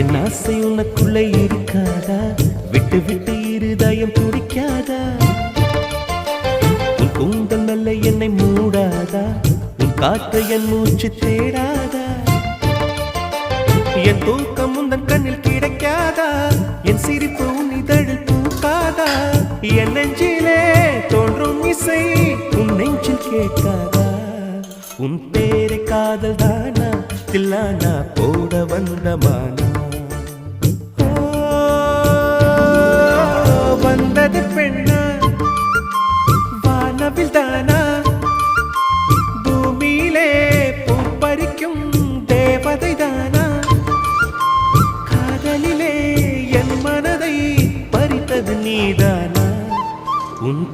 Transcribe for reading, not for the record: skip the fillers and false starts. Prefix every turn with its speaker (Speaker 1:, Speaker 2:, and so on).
Speaker 1: என் ஆசை உனக்குள்ளே இருக்காதா? விட்டு விட்டு இருதயம் துடிக்காதா? உன் கூந்தல் நல்ல என்னை மூடாதா? உன் காற்று என் மூச்சு தேடாதா? என் தூக்கம் உந்தன் கண்ணில் கிடைக்காதா? என் சிரிப்பு உன் இதழில் பூக்காதா? என் நெஞ்சிலே தோன்றும் இசை உன் நெஞ்சில் கேட்காதா? உன் பேரை காதல் தானா தில்லானா போட வந்த மானா? வந்தது பெண்ணா வானவில் தானா? பூமியிலே பூப்பறிக்கும் தேவதை தானா? காதலிலே என் மனதை பறித்தது நீதானா? உன்